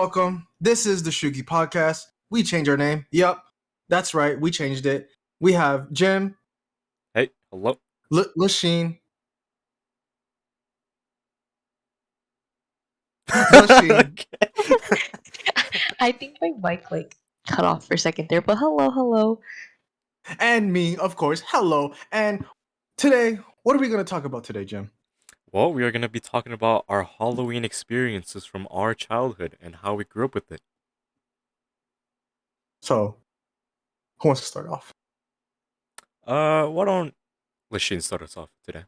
welcome. This is the Shugi Podcast. We changed our name. Yup, that's right. We changed it. We have Jim, Hey, hello. LaChine, LaChine, Okay. I think my mic cut off for a second there, but hello. and me, of course. Hello. And today, what are we going to talk about today, Jim? Well, we are going to be talking about our Halloween experiences from our childhood and how we grew up with it. So, who wants to start off? Why don't LaChine start us off today?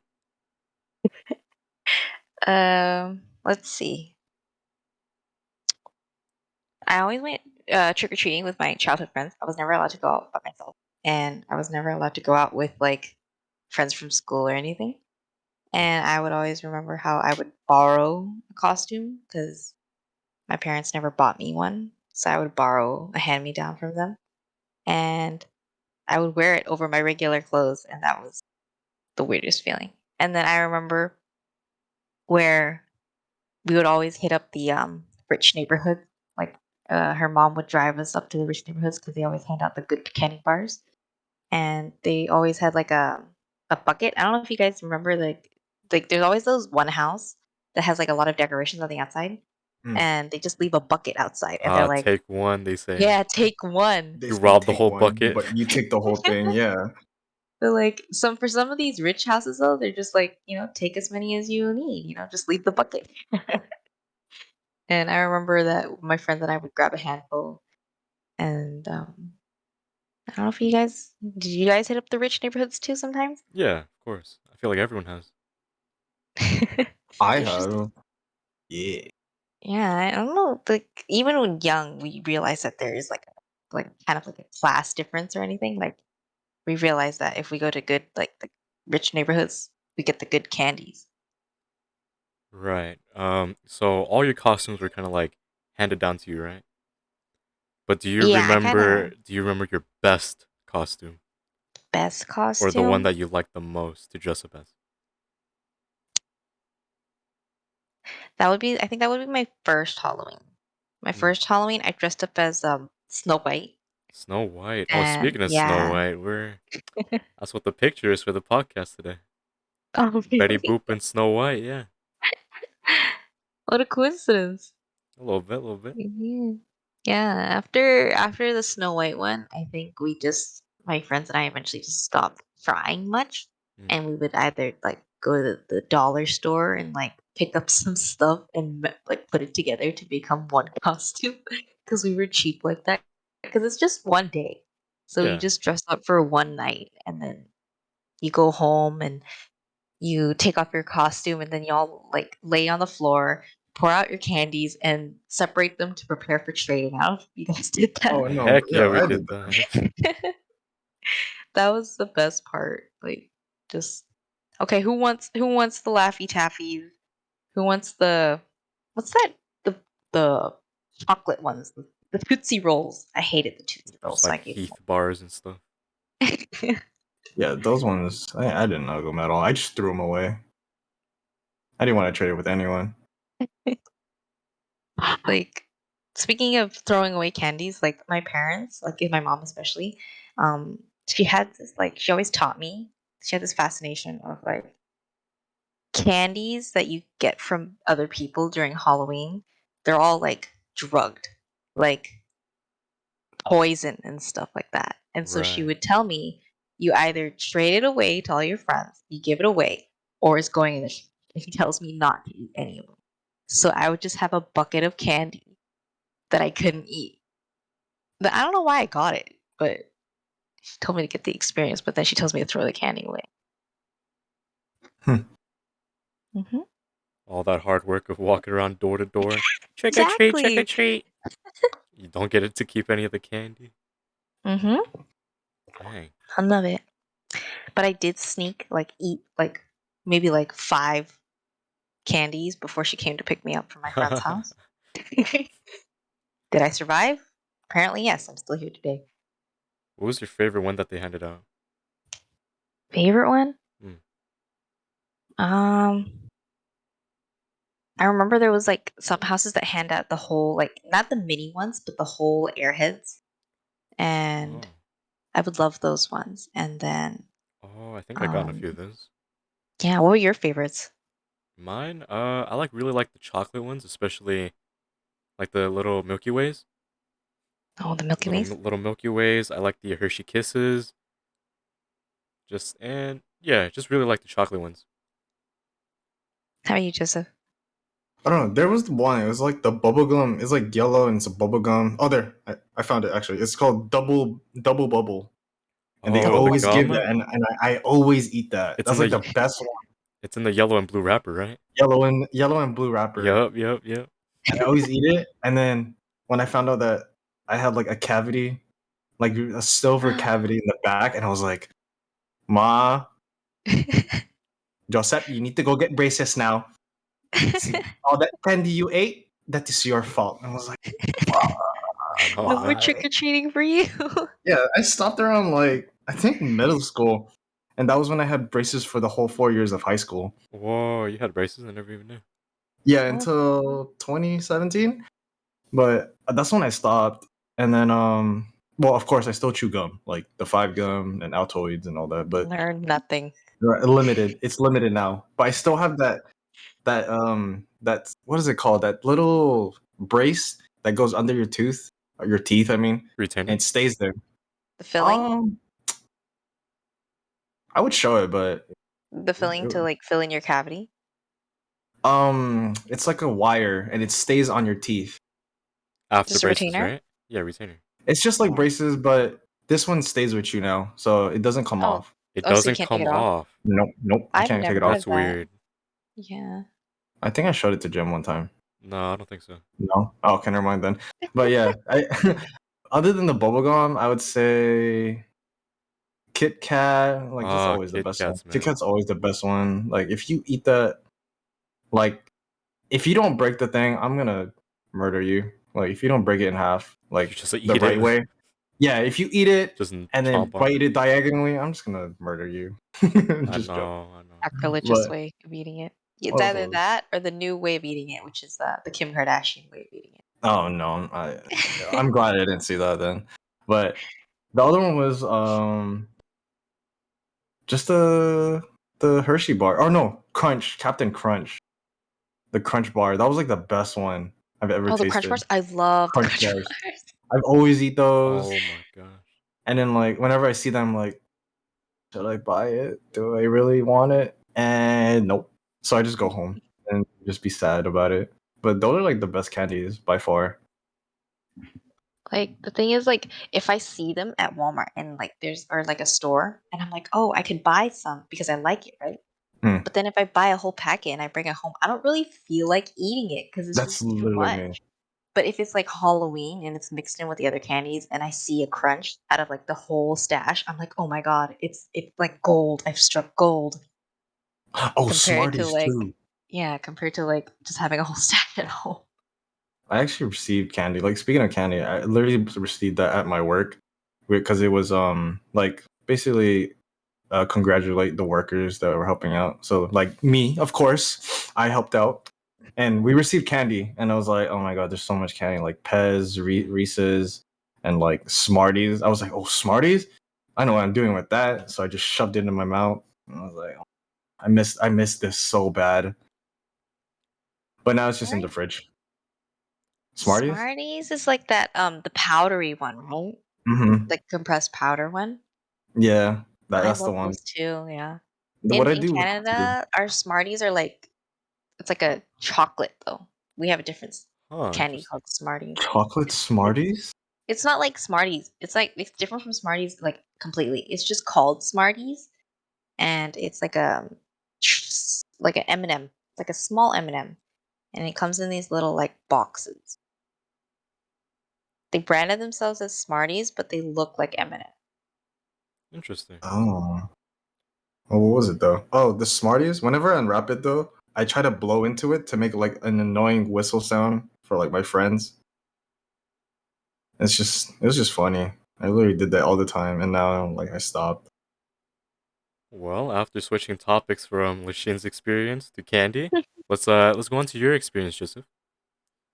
Let's see. I always went trick or treating with my childhood friends. I was never allowed to go out by myself, and I was never allowed to go out with friends from school or anything. And I would always remember how I would borrow a costume because my parents never bought me one, so I would borrow a hand me down from them, and I would wear it over my regular clothes, and that was the weirdest feeling. And then I remember where we would always hit up the rich neighborhood. Like her mom would drive us up to the rich neighborhoods because they always hand out the good candy bars, and they always had like a bucket. I don't know if you guys remember like there's always those one house that has like a lot of decorations on the outside, Mm. and they just leave a bucket outside, and they're like, Take one, they say. "Yeah, take one." They You say robbed the take whole one, bucket. but you take the whole thing, yeah. But like for some of these rich houses though, they're just like, take as many as you need, just leave the bucket. And I remember that my friends and I would grab a handful, and I don't know if did you guys hit up the rich neighborhoods too sometimes? Yeah, of course. I feel like everyone has. I It's just have. Yeah. yeah, I don't know, like even when young, we realize that there is like kind of like a class difference or anything. Like we realize that if we go to good like the rich neighborhoods, we get the good candies. Right. So all your costumes were kind of like handed down to you, right? But do you Yeah, I kind remember of your best costume best or the one costume. that you liked the most to dress up as? I think that would be my first Halloween. My Hmm. first Halloween, I dressed up as Snow White, Snow White. Oh, and speaking of Snow yeah. White, that's what the picture is for the podcast today. Oh, Betty really? Boop and Snow White, yeah. What a coincidence. A little bit. Mhm. Yeah, after the Snow White one, I think my friends and I eventually just stopped trying much, Mm. and we would either like go to the dollar store and like pick up some stuff and like put it together to become one costume because we were cheap like that. Because it's just one day, so you Yeah. just dress up for one night, and then you go home and you take off your costume, and then y'all like lay on the floor, pour out your candies, and separate them to prepare for trading. I don't know if you guys did that. Oh, no. Heck yeah, Yeah, we I did did that. That was the best part. Like, just okay. Who wants the Laffy Taffies? Who wants what's that? The chocolate ones, the Tootsie Rolls. I hated the Tootsie Just Rolls, so I like gave Heath bars and stuff. them. Yeah, those ones, I didn't like them at all. I just threw them away. I didn't want to trade it with anyone. Like, speaking of throwing away candies, like my parents, like my mom especially, she had this she always taught me. She had this fascination of like candies that you get from other people during Halloween. They're all like drugged, like poison and stuff like that. And so she Right. would tell me, you either trade it away to all your friends, you give it away, or it's going in the trash. And she tells me not to eat any of them. So I would just have a bucket of candy that I couldn't eat. But I don't know why I got it, but she told me to get the experience, but then she tells me to throw the candy away. Hmm. Hmm. All that hard work of walking around door to door. Trick or treat, trick or Exactly. treat. You don't get it to keep any of the candy. Hmm. Dang. I love it. But I did sneak, eat, maybe 5 candies before she came to pick me up from my friend's house. Did I survive? Apparently, yes. I'm still here today. What was your favorite one that they handed out? Favorite one? Mm. Um, I remember there was like some houses that hand out the whole, like, not the mini ones, but the whole airheads, and Oh, I would love those ones. And then, oh, I think I got a um, few of those. yeah, what were your favorites? Mine, I really like the chocolate ones, especially like the little Milky Ways. Oh, the Milky Ways. Little Milky Ways. I like the Hershey Kisses. Just really like the chocolate ones. How about you, Joseph? I don't know. There was one. It was like the bubble gum. It's like yellow and it's a bubble gum. Oh, there. I found it actually. It's called double bubble, and they Oh, Double the always give bubble. gum. that, and I always eat that. It's in That's the like the best one. it's in the yellow and blue wrapper, right? Yellow and blue wrapper. Yep. I always eat it, and then when I found out that I had like a cavity, like a silver cavity in the back, and I was like, "Ma, Joseph, you need to go get braces now. See, all that candy you ate, that is your fault." And I was like, Oh No more man. "Why?" trick or treating for you. Yeah, I stopped around like I think middle school, and that was when I had braces for the whole 4 years of high school. Whoa, you had braces? I never even knew. Yeah, Oh, until 2017. But that's when I stopped. And then, well, of course, I still chew gum, like the five gum and Altoids and all that. But learn nothing. limited. It's limited now. But I still have that what is it called? That little brace that goes under your tooth, or your teeth. I mean, and Retainer? it stays there. The filling, Um, I would show it, but the filling to like fill in your cavity. it's like a wire, and it stays on your teeth. After Just a braces, retainer. right? Yeah, retainer. It's just like Oh, braces, but this one stays with you now, so it doesn't come oh, off. It oh. So you doesn't can't take come it off. off. Nope, I I've can't take never it heard off. of That's that. weird. Yeah. I think I showed it to Jim one time. No, I don't think so. No? Oh, okay, never mind then. But yeah, I other than the bubblegum, I would say Kit Kat, like that's Ah, always the Kit best one. Kats, Kit man. Kat's always the best one. Like if you eat that, like if you don't break the thing, I'm gonna murder you. Like if you don't break it in half, You like just the eat right it. way. Yeah, if you eat it Just and then chomp on it. bite it diagonally, I'm just gonna murder you. I Just joke. know, I know. Sacrilegious But way of eating it. It's what either else? that or the new way of eating it, which is the Kim Kardashian way of eating Oh no, it. I'm glad I didn't see that then. But the other one was just the Hershey bar. Oh no, Crunch, Captain Crunch. The Crunch bar. That was like the best one I've ever Oh, the Crunch tasted. Bars. I love the Crunch Crunch bars. Bars. I've always eat those. Oh my gosh. And then like whenever I see them, I'm like, should I buy it? Do I really want it? And nope. So I just go home and just be sad about it. But those are like the best candies by far. Like the thing is, like if I see them at Walmart and like there's or like a store, and I'm like, oh, I could buy some because I like it, right? Hmm. But then if I buy a whole packet and I bring it home, I don't really feel like eating it because it's That's just too literally me. much. But if it's like Halloween and it's mixed in with the other candies, and I see a crunch out of like the whole stash, I'm like, oh my god, it's like gold. I've struck gold Oh, compared to Smarties like, too. yeah, compared to like just having a whole stash at home. I actually received candy. Like speaking of candy, I literally received that at my work because it was like basically congratulate the workers that were helping out. So like me, of course, I helped out, and we received candy, and I was like, oh my god, there's so much candy, like Pez, Reese's, and like Smarties. I was like, oh Smarties, I know what I'm doing with that. So I just shoved it in my mouth, and I was like, I missed this so bad. But now it's just in the Right? fridge. Smarties. Smarties is like that the powdery one, right? Mm-hmm. Like compressed powder one. Yeah, I that's the love one. those too, yeah. What In I in do too. Canada, our Smarties are like it's like a chocolate though. We have a different Huh, candy interesting. called Smarties. Chocolate Smarties? It's not like Smarties. It's like it's different from Smarties like completely. It's just called Smarties, and it's like like an M&M, like a small M&M, and it comes in these little like boxes. They branded themselves as Smarties, but they look like M&M. Interesting. Oh. Oh, what was it though? Oh, the Smarties. Whenever I unwrap it though, I try to blow into it to make like an annoying whistle sound for like my friends. It was just funny. I literally did that all the time, and now like I stopped. Well, after switching topics from LaChine's experience to candy, let's go on to your experience, Joseph.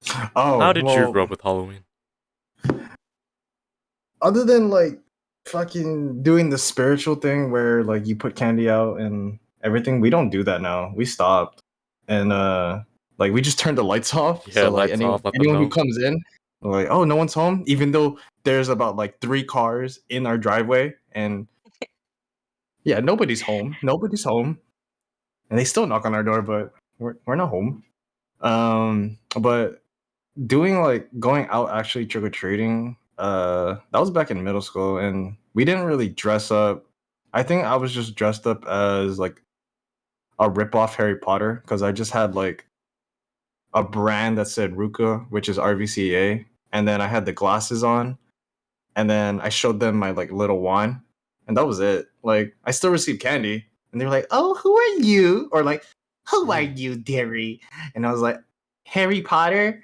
How Oh did you grow well, up with Halloween? other than like fucking doing the spiritual thing where like you put candy out and everything, we don't do that now. We stopped, and like we just turned the lights off. Yeah, So like lights off, let them anyone who know. comes in, we're like, oh, no one's home, even though there's about like 3 cars in our driveway, and yeah, nobody's home. Nobody's home, and they still knock on our door, but we're not home. But doing like going out actually trick or treating, that was back in middle school, and we didn't really dress up. I think I was just dressed up as like a rip off Harry Potter because I just had like a brand that said Ruka, which is RVCA, and then I had the glasses on, and then I showed them my like little wand, and that was it. Like I still received candy, and they're like, "Oh, who are you?" Or like, "Who are Mm. you, dearie?" And I was like, "Harry Potter."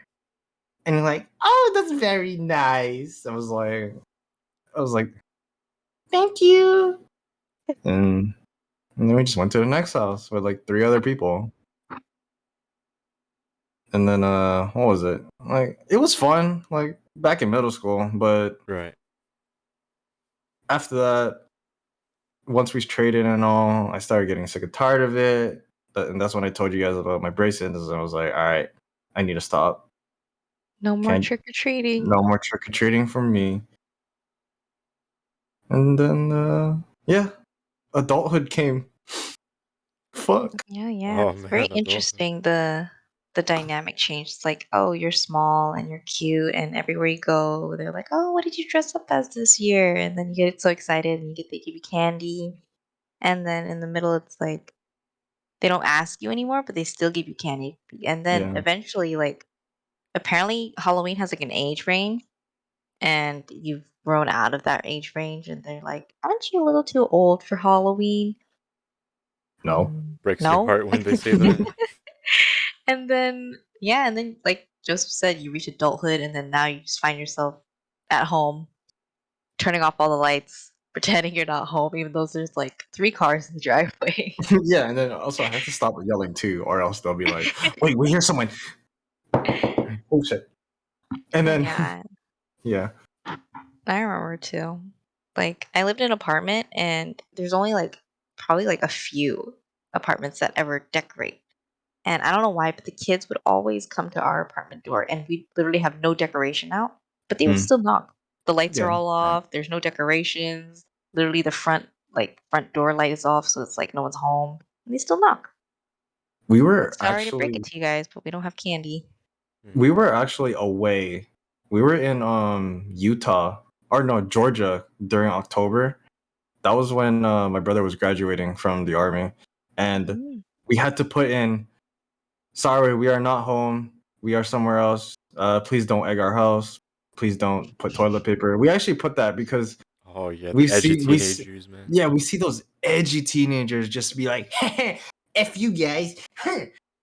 And like, "Oh, that's very nice." I was like, "Thank you." And, and then we just went to the next house with like 3 other people. And then what was it? Like it was fun, like back in middle school, but Right. after that, once we traded and all, I started getting sick and tired of it. And that's when I told you guys about my braces, and I was like, all right, I need to stop. No more Can't trick or treating. No more trick or treating for me. And then yeah, adulthood came. Fuck. Yeah. Oh It's very man, adulthood. interesting the dynamic change. It's like, oh, you're small and you're cute, and everywhere you go, they're like, oh, what did you dress up as this year? And then you get so excited, and they give you candy, and then in the middle, it's like they don't ask you anymore, but they still give you candy, and then Yeah. eventually, like apparently Halloween has like an age range, and you've grown out of that age range, and they're like, aren't you a little too old for Halloween? No. Breaks your No. heart when they say that. And then yeah, and then like Joseph said, you reach adulthood, and then now you just find yourself at home, turning off all the lights, pretending you're not home, even though there's like 3 cars in the driveway. Yeah, and then also I have to stop yelling too, or else they'll be like, "Wait, we hear someone." Oh shit! And Oh then yeah, yeah, I remember too. Like I lived in an apartment, and there's only like probably like a few apartments that ever decorate. And I don't know why, but the kids would always come to our apartment door, and we literally have no decoration out, but they would mm, still knock. The lights are yeah. all Right. off. There's no decorations. Literally, the front door light is off, so it's like no one's home, and they still knock. We Like, were sorry to break it actually to you guys, but we don't have candy. we Mm. were actually away. We were in Utah or no Georgia during October. That was when my brother was graduating from the army, and Mm. we had to put in, "Sorry, we are not home. We are somewhere else. Please don't egg our house. Please don't put toilet paper." We actually put that because Oh yeah, we the edgy see we see, teenagers, man. yeah, we see those edgy teenagers just be like, "F you guys,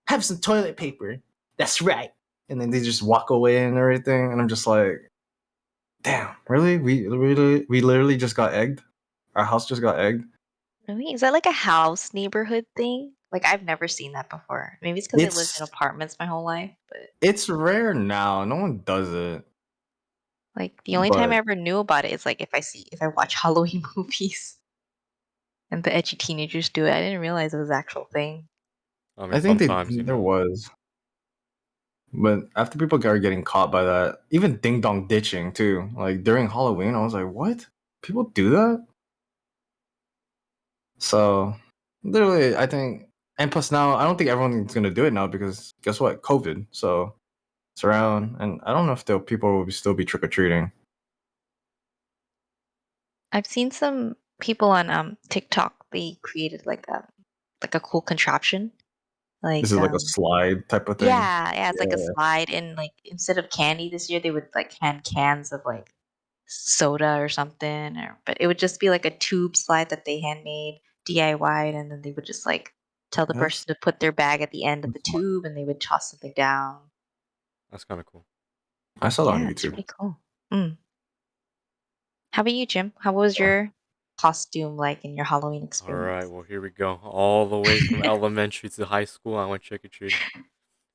have some toilet paper." That's right. And then they just walk away and everything, and I'm just like, damn, really? We literally just got egged. Our house just got egged. Really? Is that like a house neighborhood thing? Like I've never seen that before. Maybe it's because I lived in It's apartments my whole life, but it's rare now. No one does it, like the only time I but ever knew about it is like if I watch Halloween movies and the edgy teenagers do it. I didn't realize it was an actual thing. I mean, I think sometimes, there was. But after people are getting caught by that, even ding dong ditching too. Like during Halloween, I was like, what? People do that? So literally, I think, and plus now, I don't think everyone's gonna do it now because guess what? COVID. So it's around, and I don't know if people will still be trick or treating. I've seen some people on TikTok. They created like a cool contraption. This Like is like a slide type of thing. yeah, it's like a Yeah, slide, and like instead of candy this year, they would like hand cans of like soda or something, or but it would just be like a tube slide that they handmade DIY'd, and then they would just like tell the that's person to put their bag at the end of the that's smart. tube, and they would toss something down. that's kind of cool. I saw that on Yeah, it's YouTube. pretty cool. Mm. How about you, Jim? How was your costume like in your Halloween All right, experience? well, here we go. All the way from elementary to high school, I went trick or treating.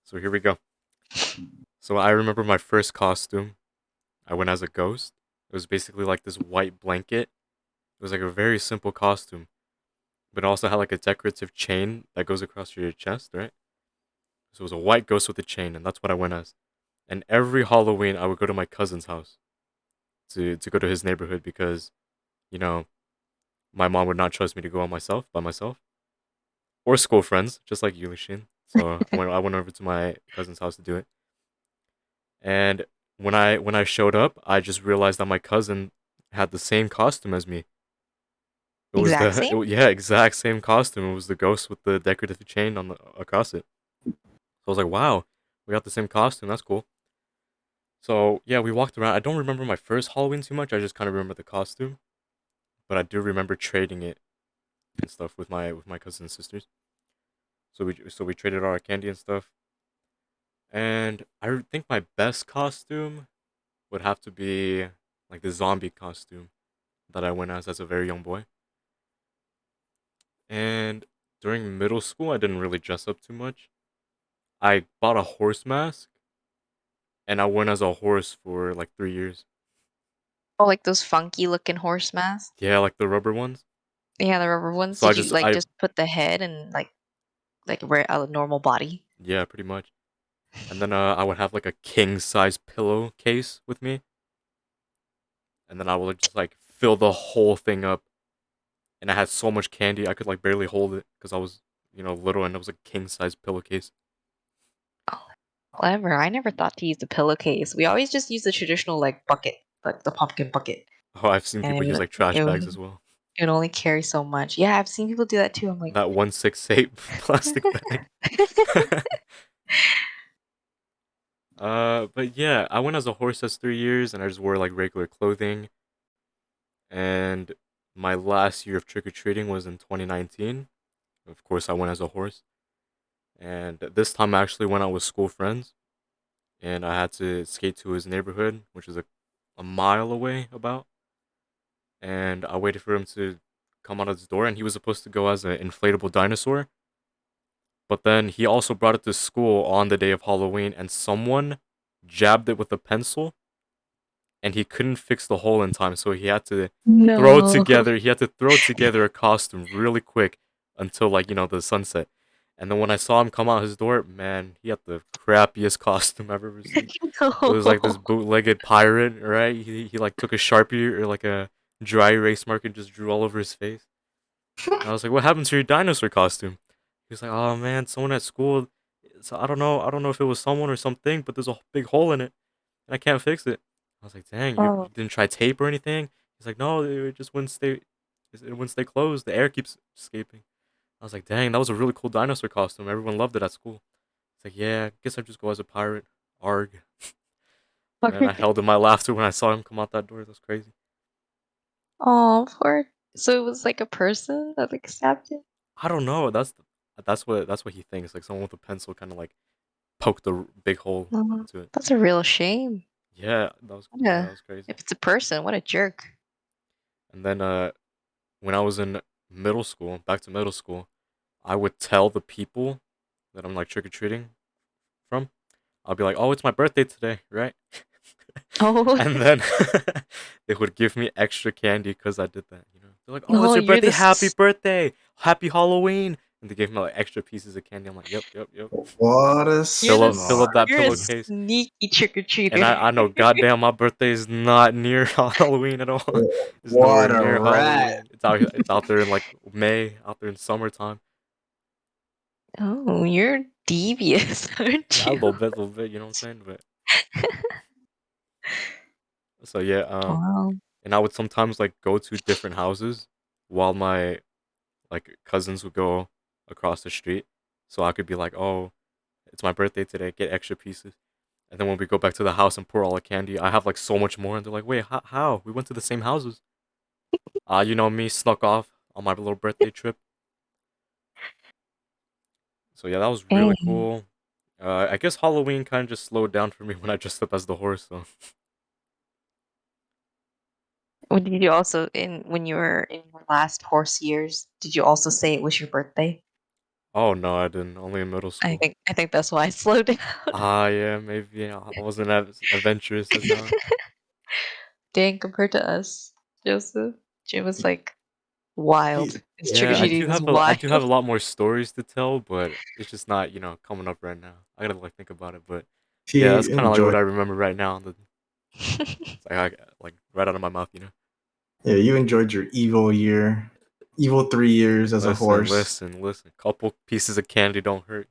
So here we go. So I remember my first costume. I went as a ghost. It was basically like this white blanket. It was like a very simple costume, but it also had like a decorative chain that goes across your chest, right? So it was a white ghost with a chain, and that's what I went as. And every Halloween, I would go to my cousin's house to go to his neighborhood because, you know, my mom would not trust me to go on myself by myself or school friends, just like you, LaChine. So I went over to my cousin's house to do it. And when I showed up, I just realized that my cousin had the same costume as me. It was Exact same? yeah, exact same costume. It was the ghost with the decorative chain on the across it. So I was like, wow, we got the same costume. That's cool. So yeah, we walked around. I don't remember my first Halloween too much. I just kind of remember the costume, but I do remember trading it and stuff with my cousins and sisters. So we traded all our candy and stuff. And I think my best costume would have to be like the zombie costume that I went as a very young boy. And during middle school, I didn't really dress up too much. I bought a horse mask and I went as a horse for like 3 years. Oh, like those funky looking horse masks? Yeah, like the rubber ones. Yeah, the rubber ones. So I Did you just like I just put the head and like wear a normal body? yeah, pretty much. And then I would have like a king size pillowcase with me, and then I would just like fill the whole thing up. And I had so much candy I could like barely hold it because I was little and it was a king size pillowcase. Oh, clever. I never thought to use the pillowcase. We always just use the traditional like bucket, like the pumpkin bucket, Oh, I've seen people and use like trash it bags would as well. it would only carry so much. Yeah, I've seen people do that too. I'm like, That 168 plastic bag. But yeah, I went as a horse as 3 years, and I just wore like regular clothing. And my last year of trick or treating was in 2019. Of course, I went as a horse, and this time I actually went out with school friends, and I had to skate to his neighborhood, which is a mile away about. And I waited for him to come out of his door, and he was supposed to go as an inflatable dinosaur. But then he also brought it to school on the day of Halloween, and someone jabbed it with a pencil, and he couldn't fix the hole in time, so he had to throw no. together. He had to throw together a costume really quick until like the sunset. And then when I saw him come out his door, man, he had the crappiest costume I've ever seen. It was like this No. bootlegged pirate, right? He like took a Sharpie or like a dry erase marker and just drew all over his face. And I was like, "What happened to your dinosaur costume?" He was like, "Oh man, someone at school. So I don't know if it was someone or something, but there's a big hole in it, and I can't fix it." I was like, "Dang, you Oh, didn't try tape or anything?" He's like, "No, it just wouldn't stay. It wouldn't stay closed. The air keeps escaping." I was like, "Dang, that was a really cool dinosaur costume. Everyone loved it at school." It's like, "Yeah, I guess I just go as a pirate." Arg. Man, I held in my laughter when I saw him come out that door. That's crazy. oh, poor. So it was like a person that like stabbed him. I don't know. That's what he thinks. Like someone with a pencil kind of like poked a big hole Oh, into it. that's a real shame. Yeah, that was What yeah, that a was crazy. if it's a person, what a jerk. And then when I was in middle school, back to middle school, I would tell the people that I'm like trick or treating from. I'll be like, "Oh, it's my birthday today, right?" Oh, And then they would give me extra candy because I did that. They're like, "Oh, it's no, your you're birthday! the Happy birthday! Happy Halloween!" And they gave me like extra pieces of candy. I'm like, "Yep, yep, yep." What a you're the Fill up that you're a pillowcase. sneaky trick or And treater. I know, goddamn, my birthday is not near Halloween at all. It's nowhere What a near rat. Halloween. It's out there in like May, out there in summertime. Oh, you're devious, aren't Yeah, a you? little bit. You know what I'm saying? But so yeah, Wow. and I would sometimes like go to different houses while my like cousins would go across the street, so I could be like, "Oh, it's my birthday today. Get extra pieces." And then when we go back to the house and pour all the candy, I have like so much more, and they're like, "Wait, how? We went to the same houses." Me snuck off on my little birthday trip. So yeah, that was really Dang. cool. I guess Halloween kind of just slowed down for me when I dressed up as the horse. So Did you also when you were in your last horse years? Did you also say it was your birthday? Oh no, I didn't. Only in middle school. I think that's why I slowed down. Yeah, maybe I wasn't as adventurous as now. Dang, compared to us, Joseph, Jim was like wild. His trick or Yeah, treating was I do have wild. a lot more stories to tell, but it's just not, coming up right now. I gotta like think about it, but yeah, that's He kind of like what enjoyed. I remember right now. It's like right out of my mouth. Yeah, you enjoyed your evil 3 years as a Listen, horse. listen, listen. Couple pieces of candy don't hurt.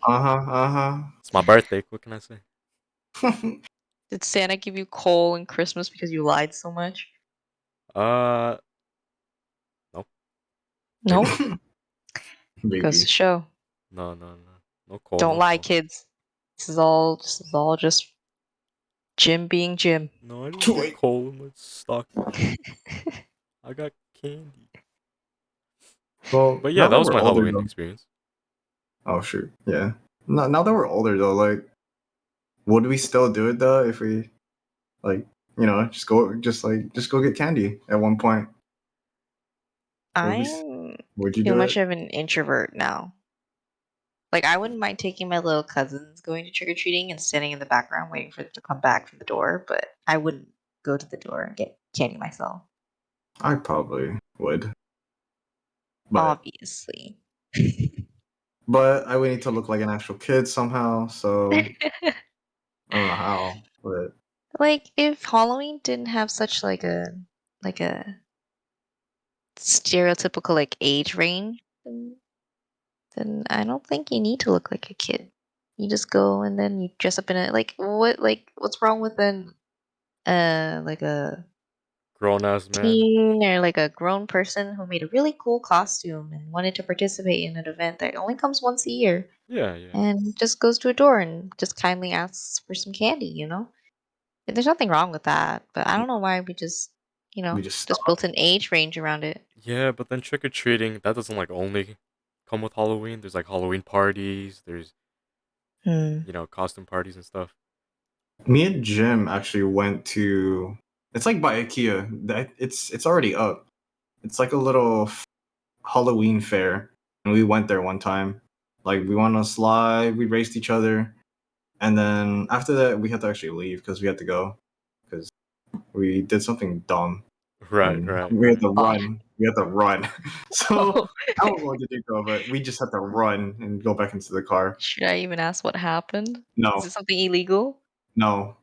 Uh It's my birthday. What can I say? huh. Did Santa give you coal in Christmas because you lied so much? Uh, nope. Maybe. Nope. Goes to Maybe. show. No, no, no. No coal, Don't no lie, coal. kids. This is all just Jim being Jim. No, I didn't get Wait. coal in my stocking. I got candy. Well, But yeah, now that that was we're my older Halloween though. experience. Oh shoot, yeah. Now that we're older though, like, would we still do it though if we like, just go get candy at one point? Would we? I'm Would you too do much it? of an introvert now. Like I wouldn't mind taking my little cousins going to trick or treating and standing in the background waiting for them to come back from the door, but I wouldn't go to the door and get candy myself. I probably would, but Obviously. I would need to look like an actual kid somehow. So I don't know how, but Like if Halloween didn't have such like a stereotypical like age range, then I don't think you need to look like a kid. You just go and then you dress up in it. What's wrong with an like a Grown ass man. teen or like a grown person who made a really cool costume and wanted to participate in an event that only comes once a year Yeah, yeah. and just goes to a door and just kindly asks for some candy, you know? There's nothing wrong with that, but I don't know why we just, we just just stop. built an age range around it. Yeah, but then trick or treating, that doesn't like only come with Halloween. There's like Halloween parties, there's, Hmm. costume parties and stuff. Me and Jim actually went to. It's like by IKEA. It's already up. It's like a little Halloween fair, and we went there one time. Like we went on a slide, we raced each other, and then after that we had to actually leave because we had to go because we did something dumb Right, and right, we had right. to Gosh. run. We had to run. So Oh, I don't know what did go, but we just had to run and go back into the car. should I even ask what happened? Is it No, something illegal? no,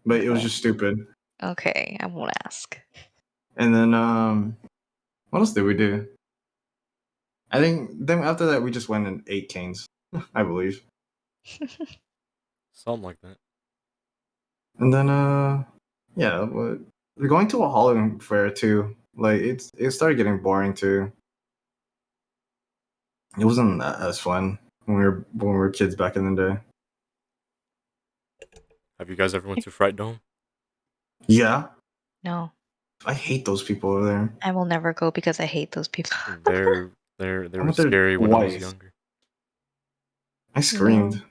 but it was No. just stupid. Okay, I won't ask. And then what else did we do? I think then after that we just went and ate canes, I believe. Something like that. And then yeah, but we're going to a Halloween fair too. Like it started getting boring too. It wasn't as fun when we were kids back in the day. Have you guys ever went to Fright Dome? Yeah, No, I hate those people over there. I will never go because I hate those people. They I were went there scary when I was twice. younger. I No, screamed.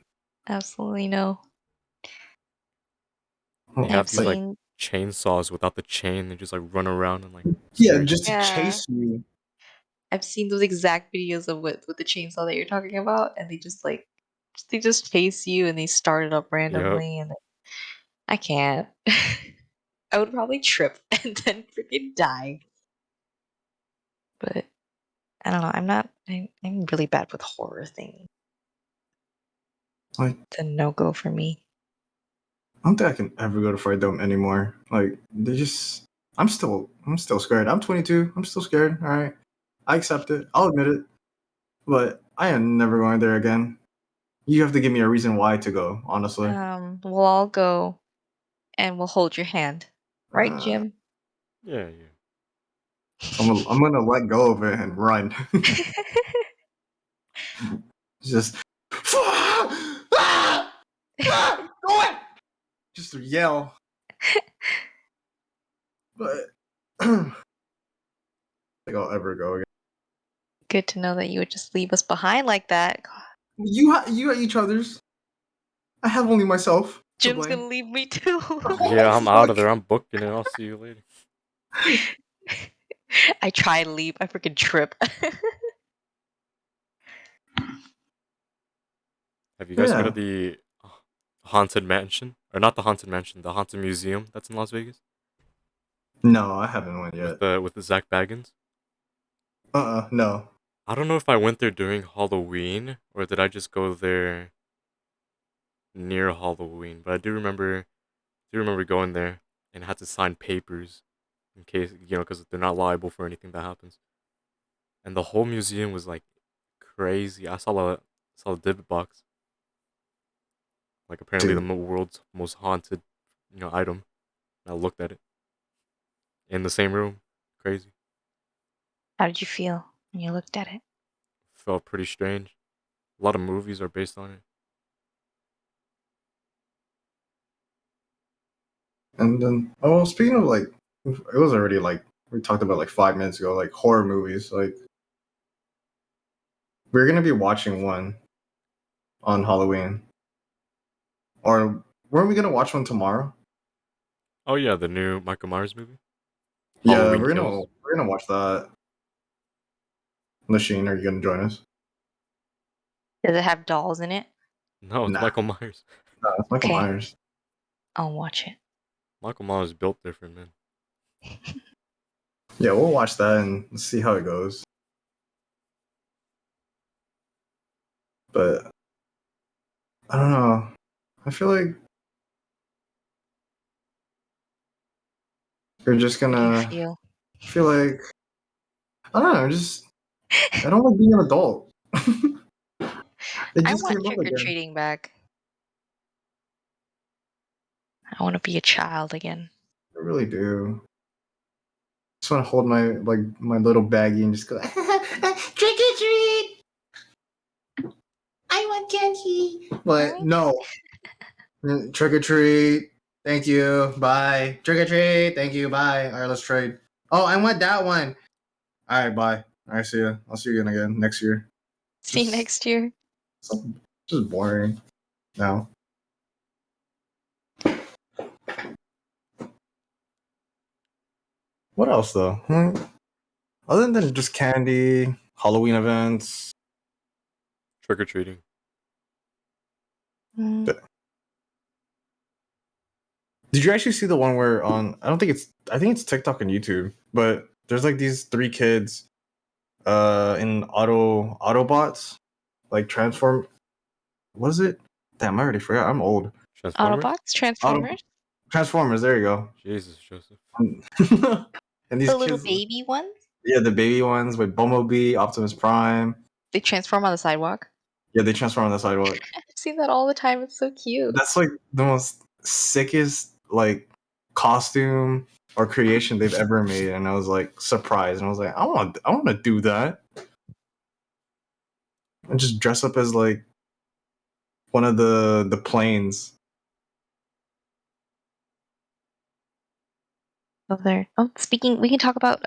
absolutely no. They Oh, I've have these like like seen chainsaws without the chain. They just like run around and like yeah, scare you. just to yeah, chase me. I've seen those exact videos of with the chainsaw that you're talking about, and they just chase you and they start it up Yep. randomly, and I can't. I would probably trip and then freaking die. But I don't know. I'm not. I'm really bad with horror things. Like It's a no go for me. I don't think I can ever go to Fright Dome anymore. Like they just I'm still scared. I'm 22. I'm still scared. All right. I accept it. I'll admit it. But I am never going there again. You have to give me a reason why to go, honestly. We'll all go and we'll hold your hand, right, Uh, Jim? Yeah, yeah. I'm gonna let go of it and run. Just go it! Just to yell. But I don't think I'll ever go again. Good to know that you would just leave us behind like that. God, You got each other's. I have only myself to Jim's blame. gonna leave me too. Oh Yeah, I'm out of fuck! there. I'm booking it. I'll see you later. I try to leap. I freaking trip. Have you guys heard of Yeah. the haunted mansion, or not the haunted mansion, the haunted museum that's in Las Vegas No, I haven't went yet. with the Zach Baggins? No. I don't know if I went there during Halloween or did I just go there near Halloween, but I do remember going there and had to sign papers in case because they're not liable for anything that happens. And the whole museum was like crazy. I saw a divot box, like apparently the Dude. world's most haunted, item. And I looked at it in the same room. Crazy. How did you feel when you looked at it? Felt pretty strange. A lot of movies are based on it. And then, oh, speaking of like, it was already like we talked about like 5 minutes ago, like horror movies. Like we're gonna be watching one on Halloween, or weren't we gonna watch one tomorrow? Oh yeah, the new Michael Myers movie, Yeah, Halloween Kills. we're gonna watch that. LaChine, are you gonna join us? Does it have dolls in it? No, it's Nah, Michael Myers. it's Michael Okay, Myers. I'll watch it. Michael Myers is built different, man. Yeah, we'll watch that and see how it goes. But I don't know. I feel like we're just How do you gonna feel? feel like I don't know. I don't like being an adult. It I just want came up trick or again. treating back. I want to be a child again. I really do. Just want to hold my little baggie and just go trick or treat. I want candy. But no, trick or treat. Thank you. Bye. Trick or treat. Thank you. Bye. All right, let's trade. Oh, I want that one. All right, bye. All right, see ya. I'll see you again next year. See you Just, next year. just boring now. What else though? Other than just candy, Halloween events. Trick or treating. Mm. Did you actually see the one where on? I think it's TikTok and YouTube, but there's like these three kids, in Autobots, like transform. What is it? Damn, I already forgot. I'm old. Transformers? Autobots, Auto Transformers, Transformers. There you go. Jesus, Joseph. And these the little kids, baby ones. yeah, the baby ones with Bumblebee, Optimus Prime. They transform on the sidewalk. Yeah, they transform on the sidewalk. I've seen that all the time. It's so cute. That's like the most sickest like costume or creation they've ever made, and I was like surprised, and I was like, I want to do that, and just dress up as like one of the planes. Speaking, we can talk about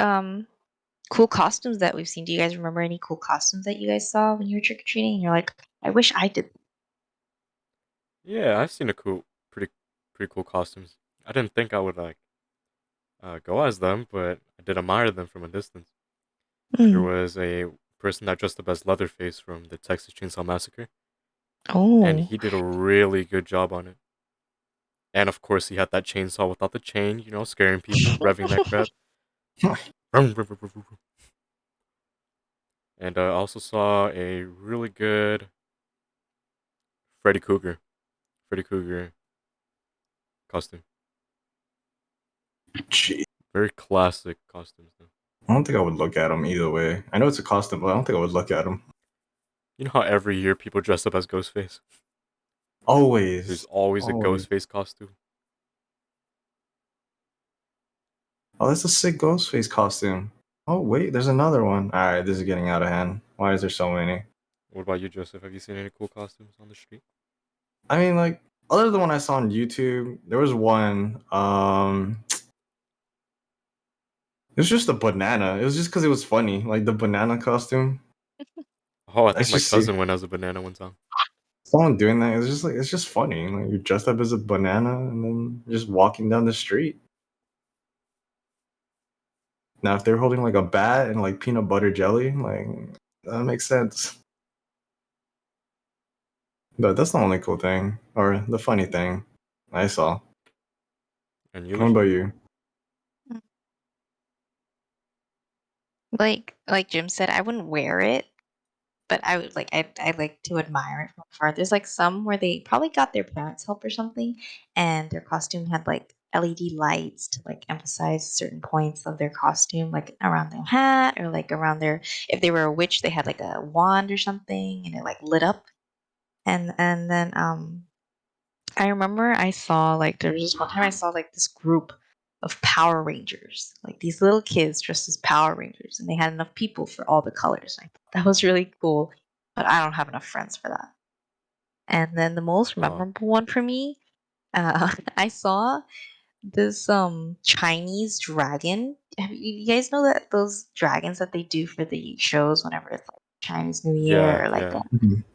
cool costumes that we've seen. Do you guys remember any cool costumes that you guys saw when you were trick or treating? And you're like, I wish I did. Yeah, I've seen pretty cool costumes. I didn't think I would like go as them, but I did admire them from a distance. There Mm. was a person that dressed up as Leatherface from the Texas Chainsaw Massacre, and Oh, he did a really good job on it. And of course, he had that chainsaw without the chain, scaring people, revving that crap. Vroom, vroom, vroom, vroom, vroom. And I also saw a really good Freddy Krueger costume. Gee, Very classic costumes, though. I don't think I would look at them either way. I know it's a costume, but I don't think I would look at them. You know how every year people dress up as Ghostface? There's Always, always a always. Ghostface costume. Oh, that's a sick Ghostface costume. Oh wait, there's another one. All right, this is getting out of hand. Why is there so many? What about you, Joseph? Have you seen any cool costumes on the street? I mean, like other than the one I saw on YouTube, there was one. It was just a banana. It was just because it was funny, like the banana costume. Oh, I I think my just see cousin went as a banana one time. someone doing that. It's just like it's just funny. Like you're dressed up as a banana and then you're just walking down the street. Now, if they're holding like a bat and like peanut butter jelly, like that makes sense. But that's the only cool thing or the funny thing I saw. And you, What about you? Like Jim said, I wouldn't wear it, but I would like I like to admire it from afar. There's like some where they probably got their parents' help or something, and their costume had like LED lights to like emphasize certain points of their costume, like around their hat or like around their if they were a witch, they had like a wand or something, and it like lit up. And then I remember I saw like there was just one time I saw like this group of Power Rangers, like these little kids dressed as Power Rangers, and they had enough people for all the colors. I thought that was really cool, but I don't have enough friends for that. And then the most oh memorable one for me, I saw this Chinese dragon. You guys know that those dragons that they do for the shows whenever it's like Chinese New Year yeah, or like yeah.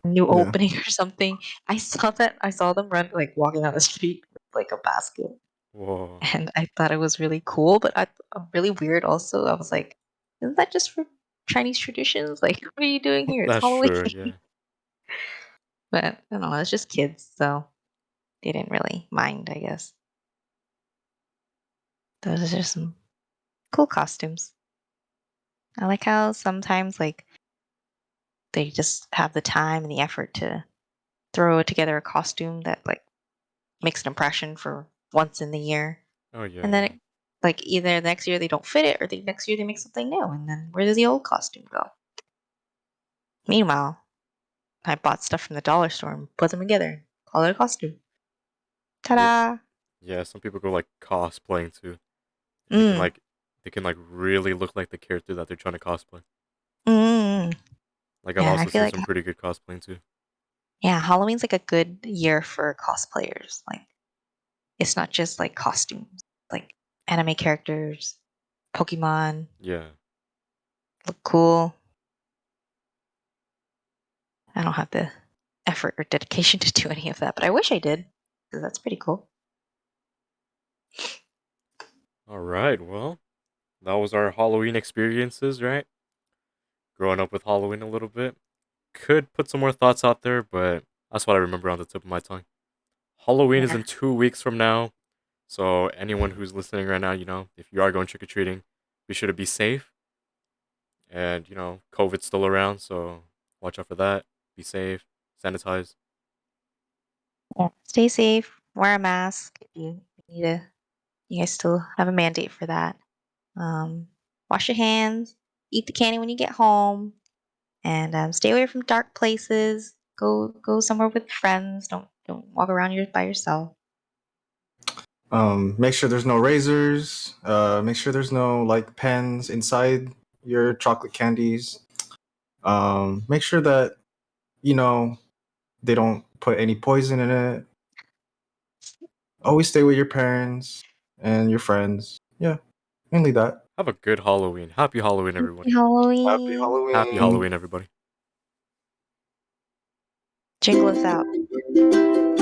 a new Yeah. opening or something. I saw them run like walking down the street with like a basket, Whoa, and I thought it was really cool, but really weird also. I was like, isn't that just for Chinese traditions? Like, what are you doing here? It's that's Halloween. true. Yeah. But I don't know, it's just kids, so they didn't really mind, I guess. Those are just some cool costumes. I like how sometimes like they just have the time and the effort to throw together a costume that like makes an impression for once in the year. Oh yeah, And then yeah. it, like either next year they don't fit it or the next year they make something new and then where does the old costume go? Meanwhile, I bought stuff from the dollar store and put them together. Call it a costume. Yeah, Ta-da! yeah. Some people go like cosplaying too. They can Mm. like really look like the character that they're trying to cosplay. Mm. Like I've Yeah, I also feel seen like some pretty good cosplaying too. yeah, Halloween's like a good year for cosplayers. Like it's not just like costumes, like anime characters, Pokemon Yeah. look cool. I don't have the effort or dedication to do any of that, but I wish I did because that's pretty cool. All right. Well, that was our Halloween experiences, right? Growing up with Halloween a little bit. Could put some more thoughts out there, but that's what I remember on the tip of my tongue. Halloween is Yeah. in 2 weeks from now. So anyone who's listening right now, if you are going trick or treating, be sure to be safe. And COVID's still around, so watch out for that. Be safe, sanitize. Yeah. Stay safe. Wear a mask. If you need to, you guys still have a mandate for that. Um, Wash your hands. Eat the candy when you get home, and stay away from dark places. Go somewhere with friends. Don't walk around by yourself. Make sure there's no razors. Make sure there's no like pens inside your chocolate candies. Make sure that you know they don't put any poison in it. Always stay with your parents and your friends. Yeah, mainly that. Have a good Halloween. Happy Halloween, Happy everybody. Happy Halloween. Happy Halloween. Halloween, everybody. Jingle us out.